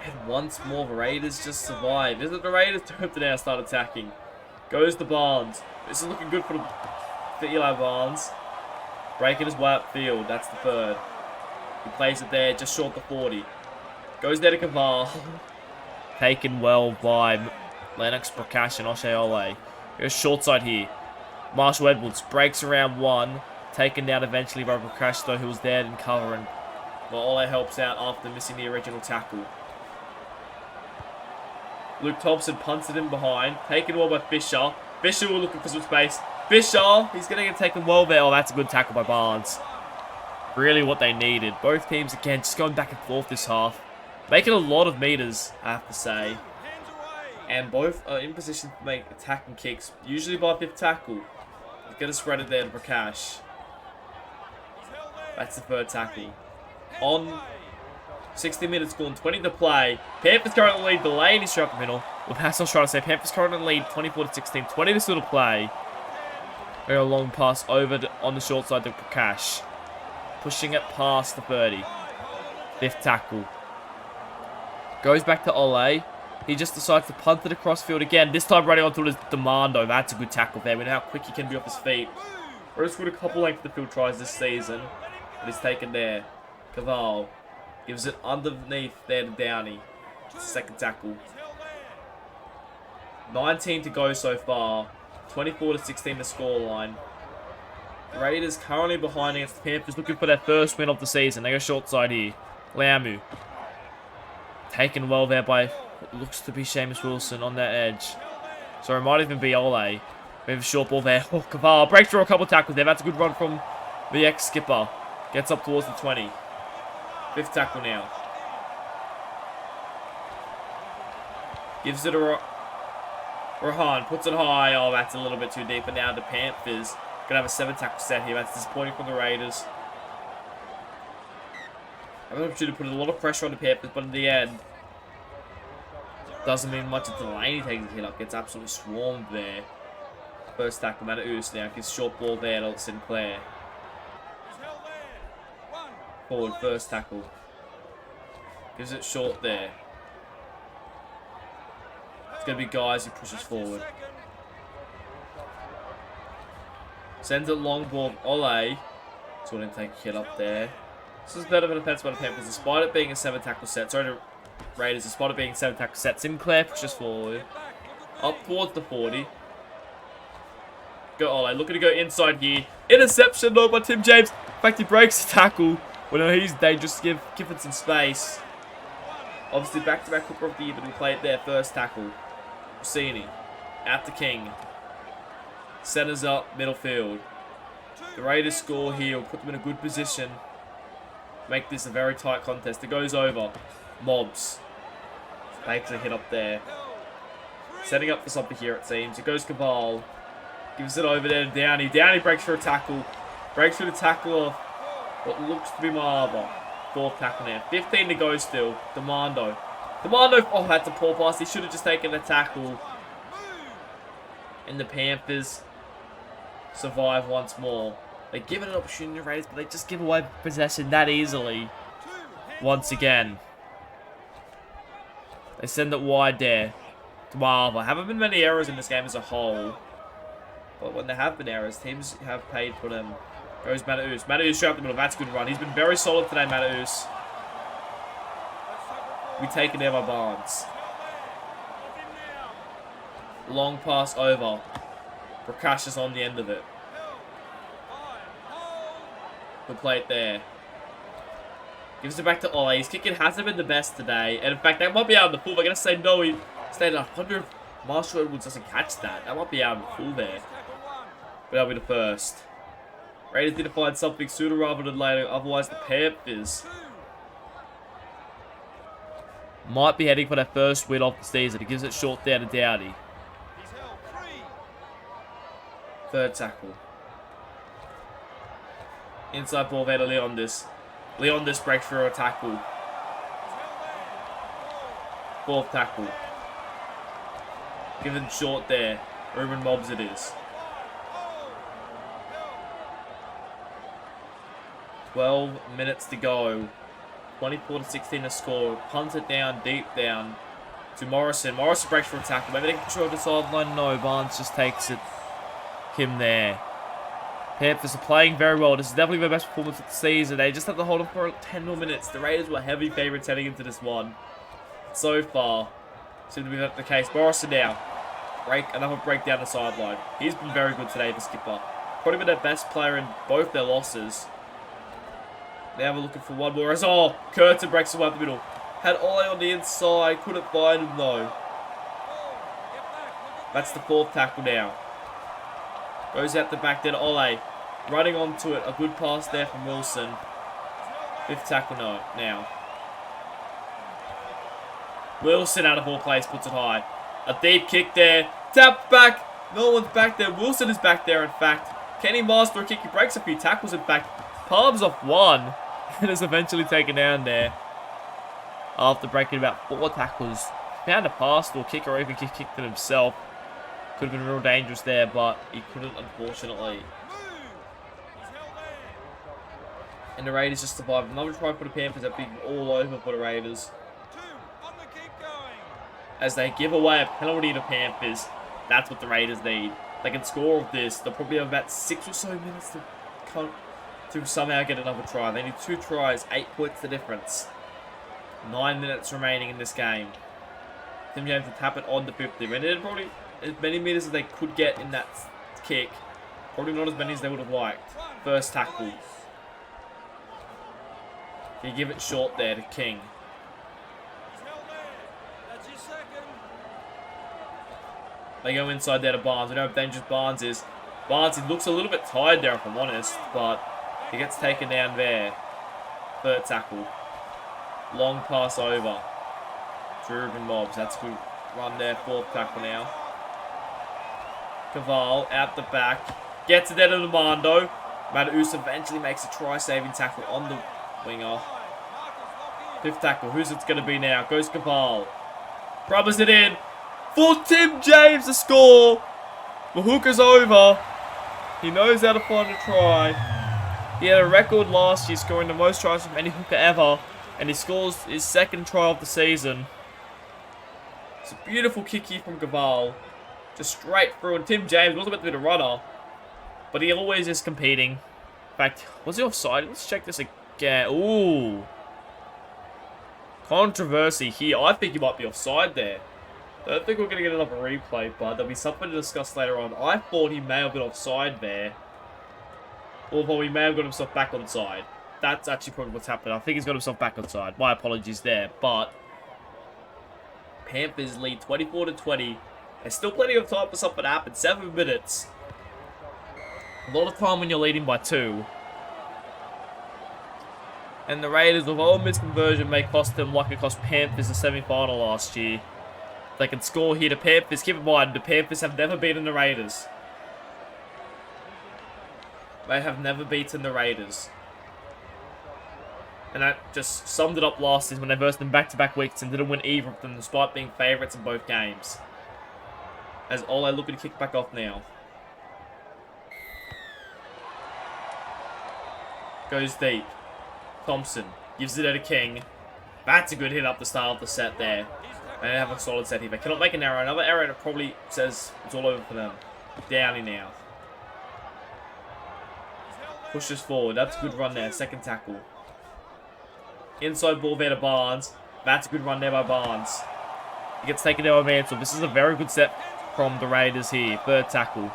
And once more, the Raiders just survive. Is it the Raiders' turn to now start attacking? Goes to Barnes. This is looking good for Eli Barnes. Breaking his way upfield. That's the 3rd. He plays it there, just short the 40. Goes there to Caval. Taken well by Lennox, Prakash, and Oshay Ole. Goes short side here. Marshall Edwards breaks around 1. Taken down eventually by Prakash, though, who was there in cover. And well, Ole helps out after missing the original tackle. Luke Thompson punts it in behind. Taken well by Fisher. Fisher will looking for some space. Fisher, he's going to get taken well there. Oh, that's a good tackle by Barnes. Really what they needed. Both teams, again, just going back and forth this half. Making a lot of meters, I have to say. And both are in position to make attacking kicks. Usually by 5th tackle. They're going to spread it there to Prakash. That's the 3rd tackle. On 60 minutes gone, 20 to play. Panthers currently lead. Delaney straight up the middle. Well, that's what I was trying to say. Panthers currently lead 24-16. 20 to still to play. Very long pass over on the short side to Prakash. Pushing it past the 30. 5th tackle. Goes back to Ole. He just decides to punt it across field again. This time running onto his Demando. That's a good tackle there. We know how quick he can be off his feet. Rose scored a couple length of the field tries this season. But he's taken there. Caval gives it underneath there to Downey. 2nd tackle. 19 to go so far. 24-16 the scoreline. Raiders currently behind against the Panthers, looking for their first win of the season. They go short side here. Lamu. Taken well there by what looks to be Seamus Wilson on that edge. So it might even be Ole. We have a short ball there. Oh, Caval breaks through a couple tackles there. That's a good run from the ex-skipper. Gets up towards the 20. 5th tackle now. Gives it a Rohan. Puts it high. Oh, that's a little bit too deep. And now the Panthers going to have a 7 tackle set here. That's disappointing from the Raiders. I have an opportunity to put a lot of pressure on the Panthers, but in the end, doesn't mean much until Delaney takes a hit up. Gets absolutely swarmed there. First tackle, Matthews now. Gives short ball there to Sinclair. Forward, first tackle. Gives it short there. It's going to be guys who push us forward. Sends a long ball. Ole. So we're going to take a hit up there. This is better of a defense by the Panthers, despite it being a 7 tackle set. Sorry to Raiders, despite it being a 7 tackle set. Sinclair pushes forward. Up towards the 40. Go Ole. Looking to go inside here. Interception though by Tim James. In fact, he breaks the tackle. Well, he's dangerous. Give it some space. Obviously, back-to-back hooker of the year, but we play it there. First tackle. Rossini. Out to King. Centers up. Middle field. The Raiders score here. Will put them in a good position. Make this a very tight contest. It goes over. Mobs. Makes a hit up there. Setting up for something here, it seems. It goes Caval. Gives it over there to Downey. Downey breaks for a tackle. Breaks through the tackle of what looks to be Marber. 4th tackle now. 15 to go still. Demando. Oh, that's a poor pass. He should have just taken the tackle. And the Panthers survive once more. They give it an opportunity to Raiders, but they just give away possession that easily. Once again. They send it wide there. To Marver. Haven't been many errors in this game as a whole. But when there have been errors, teams have paid for them. Goes Mataus. Mataus straight up the middle. That's a good run. He's been very solid today, Mataus. We take it there by Barnes. Long pass over. Prakash is on the end of it. Good play it there. Gives it back to Ole. His kicking hasn't been the best today. And in fact, that might be out of the full. They're going to say no. He stayed at 100. Marshall Edwards doesn't catch that. That might be out of the full there. But that'll be the first. Raiders need to find something sooner rather than later. Otherwise, the Panthers might be heading for their first win of the season. It gives it short down to Dowdy. 3rd tackle. Inside ball there to Leondis. Leondis breaks through a tackle. 4th tackle. Given short there. Ruben Mobs it is. 12 minutes to go. 24-16 to score. Punt it down, deep down to Morrison. Morrison breaks for a tackle. Maybe they can control the sideline. No, Barnes just takes it. Him there. Panthers are playing very well. This is definitely their best performance of the season. They just have to hold on for 10 more minutes. The Raiders were heavy favourites heading into this one. So far, seems to be the case. Morrison now. Another break down the sideline. He's been very good today, the skipper. Probably been their best player in both their losses. Now we're looking for one more. As Curtin breaks away up the middle. Had Ole on the inside. Couldn't find him though. That's the 4th tackle now. Goes out the back there to Ole. Running onto it. A good pass there from Wilson. 5th tackle now. Wilson out of all plays puts it high. A deep kick there. Tap back. No one's back there. Wilson is back there in fact. Kenny Mars for a kick. He breaks a few tackles in fact. Palms off one. And is eventually taken down there. After breaking about 4 tackles. Found a pass or kick or even kicked it himself. Could have been real dangerous there, but he couldn't, unfortunately. And the Raiders just survived. Another try for the Panthers. That big all over for the Raiders. As they give away a penalty to Panthers. That's what the Raiders need. They can score of this. They'll probably have about 6 or so minutes to somehow get another try. They need 2 tries. 8 points the difference. 9 minutes remaining in this game. Tim James will tap it on the 50. And it probably as many meters as they could get in that kick. Probably not as many as they would have liked. First tackle. You give it short there to King. They go inside there to Barnes. We know how dangerous Barnes is. Barnes, he looks a little bit tired there if I'm honest, but he gets taken down there. 3rd tackle. Long pass over. Ruben Mobs. That's a good run there. 4th tackle now. Caval out the back. Gets it there to Lamando. Mataus eventually makes a try-saving tackle on the winger. 5th tackle. Who's it going to be now? Goes Caval. Rubbers it in. For Tim James to score. Mahuka's over. He knows how to find a try. He had a record last year scoring the most tries from any hooker ever. And he scores his 2nd try of the season. It's a beautiful kick here from Gaval. Just straight through, and Tim James wasn't meant to be the runner, but he always is competing. In fact, was he offside? Let's check this again. Ooh. Controversy here. I think he might be offside there. I don't think we're going to get another replay, but there'll be something to discuss later on. I thought he may have been offside there. Although he may have got himself back onside. That's actually probably what's happened. I think he's got himself back onside. My apologies there. But Panthers lead 24-20. There's still plenty of time for something to happen. 7 minutes. A lot of time when you're leading by 2. And the Raiders, with all misconversion, may cost them like it cost Panthers the semi-final last year. They can score here to Panthers. Keep in mind, the Panthers have never beaten the Raiders. They have never beaten the Raiders. And that just summed it up last season when they versed them back-to-back weeks and didn't win either of them despite being favourites in both games. As Ole looking to kick back off now. Goes deep. Thompson gives it to King. That's a good hit up the start of the set there. They have a solid set here. They cannot make an error. Another error that probably says it's all over for them. Downey now. Pushes forward. That's a good run there. Second tackle. Inside ball there to Barnes. That's a good run there by Barnes. He gets taken down by Mansell. This is a very good set from the Raiders here. Third tackle.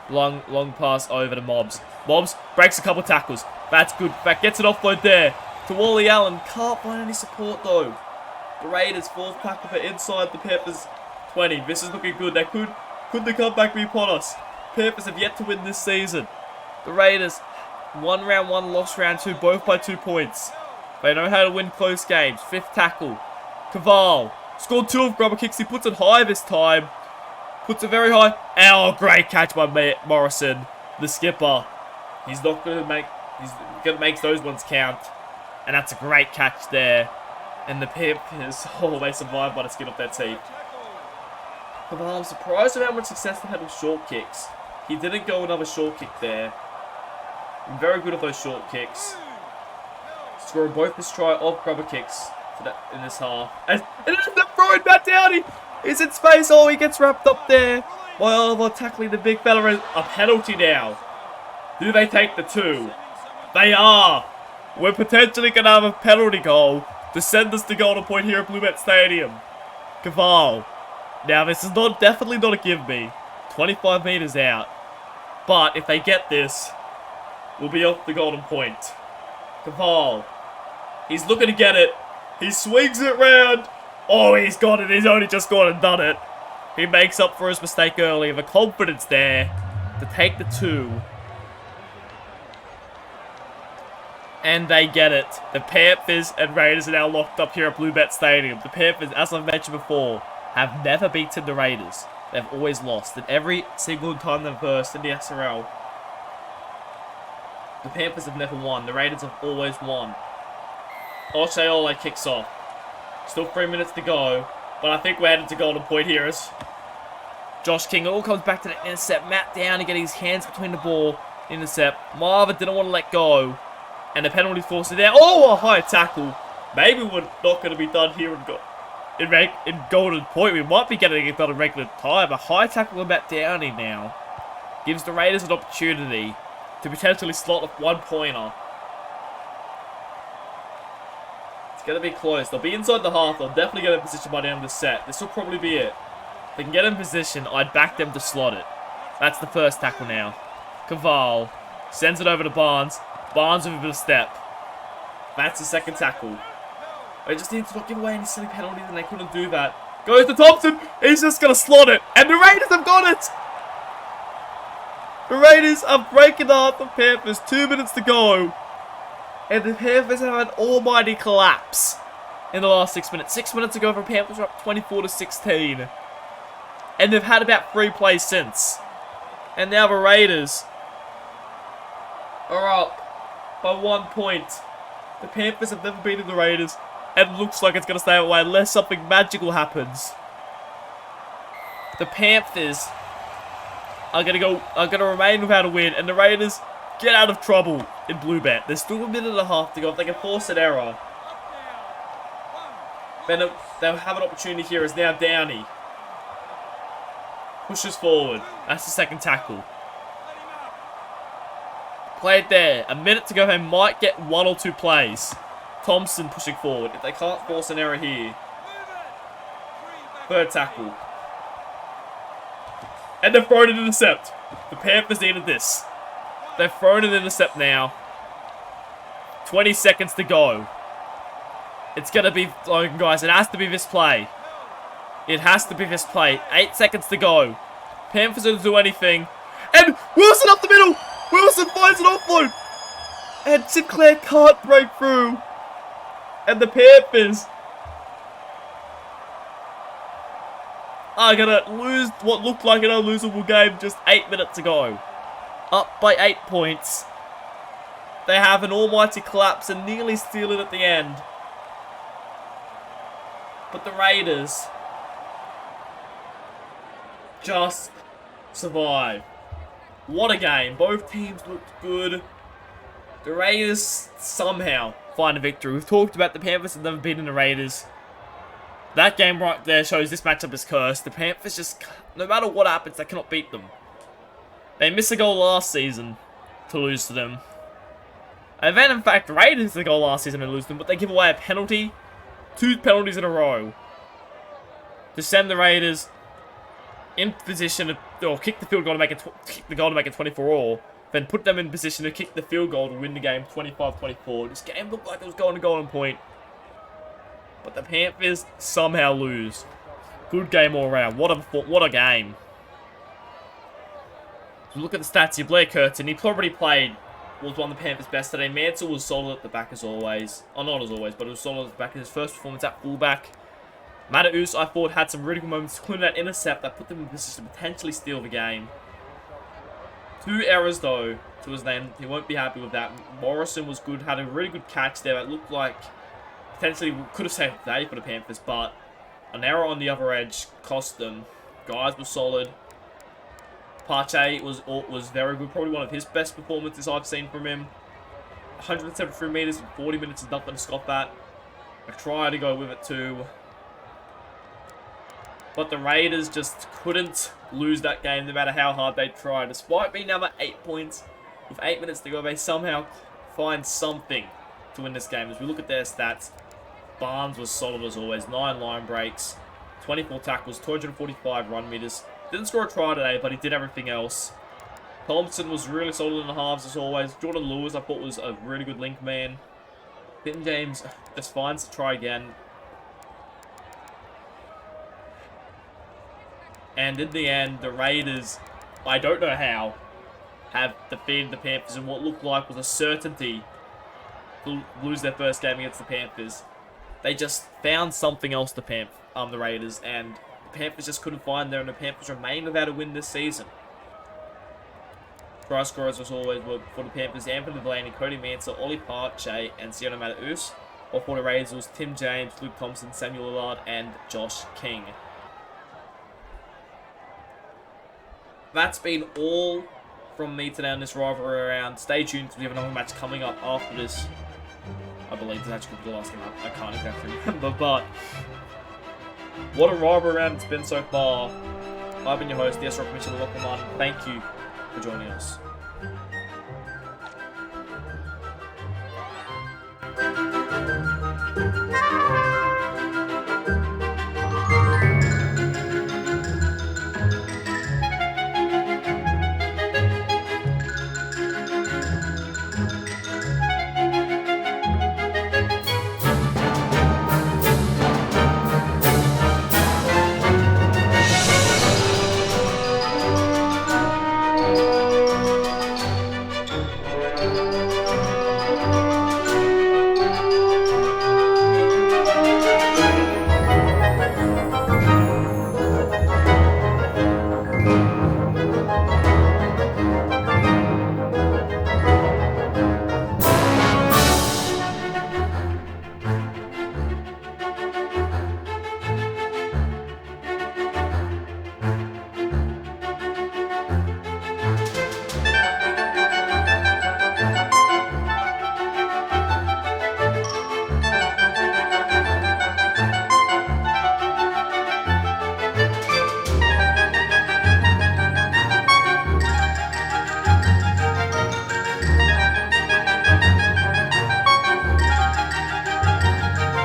Long pass over to Mobbs. Mobbs breaks a couple tackles. That's good. In fact, gets an offload there to Wally Allen. Can't find any support though. The Raiders, fourth tackle for inside the Panthers 20. This is looking good. They could the comeback be upon us? Panthers have yet to win this season. The Raiders won round 1, lost round 2, both by 2 points. They know how to win close games. Fifth tackle. Caval scored 2 of grubber kicks. He puts it high this time. Puts it very high. Oh, great catch by Morrison, the skipper. He's not going to make. He's going to make those ones count. And that's a great catch there. And the Panthers, they survived by the skin off their teeth. Caval, I'm surprised at how much success they had with short kicks. He didn't go another short kick there. Very good at those short kicks. Scoring both his try of grubber kicks in this half. And they're throwing Matt Downey. He's in space. Oh, he gets wrapped up there. While tackling the big fella. A penalty now. Do they take the 2? They are. We're potentially going to have a penalty goal to send us to Golden Point here at Bluebet Stadium. Caval. Now, this is definitely not a give me. 25 metres out. But if they get this, we'll be off the Golden Point. Caval. He's looking to get it. He swings it round. Oh, he's got it. He's only just gone and done it. He makes up for his mistake earlier. The confidence there to take the 2. And they get it. The Panthers and Raiders are now locked up here at Bluebet Stadium. The Panthers, as I've mentioned before, have never beaten the Raiders. They've always lost. And every single time they've versed in the SRL, the Panthers have never won. The Raiders have always won. Ole kicks off. Still 3 minutes to go. But I think we're headed to Golden Point here as Josh King all comes back to the intercept. Matt Downey getting his hands between the ball. Intercept. Marva didn't want to let go. And the penalty forced it down. Oh, a high tackle. Maybe we're not going to be done here in Golden Point. We might be getting it done in regular time. A high tackle of Matt Downey now gives the Raiders an opportunity to potentially slot a 1-pointer. It's going to be close. They'll be inside the half. They'll definitely get in position by the end of the set. This will probably be it. If they can get in position, I'd back them to slot it. That's the first tackle now. Caval sends it over to Barnes. Barnes with a bit of step. That's the second tackle. They just need to not give away any silly penalties, and they couldn't do that. Goes to Thompson. He's just going to slot it. And the Raiders have got it. The Raiders are breaking up the Panthers. 2 minutes to go. And the Panthers have an almighty collapse in the last 6 minutes. 6 minutes ago, the Panthers were up 24-16. And they've had about 3 plays since. And now the Raiders are up by 1 point. The Panthers have never beaten the Raiders. And it looks like it's going to stay that way unless something magical happens. The Panthers are going to remain without a win. And the Raiders get out of trouble in Bluebet. There's still 1.5 minutes to go. If they can force an error, Then they'll have an opportunity here as now Downey pushes forward. That's the second tackle. Play it there. A minute to go. They might get 1 or 2 plays. Thompson pushing forward. If they can't force an error here. Third tackle. And they've thrown an intercept. The Panthers needed this. They've thrown an intercept now. 20 seconds to go. It's going to be, oh, guys, it has to be this play. It has to be this play. 8 seconds to go. Panthers don't do anything. And Wilson up the middle. Wilson finds an offload. And Sinclair can't break through. And the Panthers are going to lose what looked like an unlosable game. Just 8 minutes to go. Up by 8 points. They have an almighty collapse and nearly steal it at the end. But the Raiders just survive. What a game. Both teams looked good. The Raiders somehow find a victory. We've talked about the Panthers have never beaten the Raiders. That game right there shows this matchup is cursed. The Panthers just, no matter what happens, they cannot beat them. They missed a goal last season to lose to them. And then, in fact, the Raiders missed a goal last season and lose to them, but they give away a penalty. 2 penalties in a row to send the Raiders in position to, or kick the field goal to make it, kick the goal to make it 24-all, then put them in position to kick the field goal to win the game 25-24. This game looked like it was going to golden point, but the Panthers somehow lose. Good game all around. What a game. So look at the stats here. Blair Curtin, he probably played. Was one of the Panthers' best today. Mansell was solid at the back as always. Oh, not as always, but it was solid at the back in his first performance at fullback. Matthews, I thought, had some really good moments, including that intercept that put them in position to potentially steal the game. 2 errors, though, to his name. He won't be happy with that. Morrison was good, had a really good catch there. It looked like potentially could have saved the day for the Panthers, but an error on the other edge cost them. Guys were solid. Pache was very good. Probably one of his best performances I've seen from him. 173 metres in 40 minutes is nothing to scoff at. I tried to go with it too. But the Raiders just couldn't lose that game no matter how hard they tried. Despite being down by 8 points, with 8 minutes to go, they somehow find something to win this game. As we look at their stats, Barnes was solid as always. 9 line breaks, 24 tackles, 245 run meters. Didn't score a try today, but he did everything else. Thompson was really solid in the halves as always. Jordan Lewis, I thought, was a really good link man. Tim James just finds to try again. And in the end, the Raiders, I don't know how, have defeated the Panthers in what looked like was a certainty to lose their first game against the Panthers. They just found something else, the Raiders, and the Panthers just couldn't find there, and the Panthers remain without a win this season. Try scorers, as always, were for the Panthers: Anthony Delaney, Cody Mansell, Ollie Pache, and Siona Matthews. While for the Raiders, it was Tim James, Luke Thompson, Samuel Lillard, and Josh King. That's been all from me today on this rivalry round. Stay tuned because we have another match coming up after this. I believe this actually could be the last game. I can't exactly remember, but what a rivalry round it's been so far. I've been your host, the SRL Commissioner Lachlan Martin. Thank you for joining us.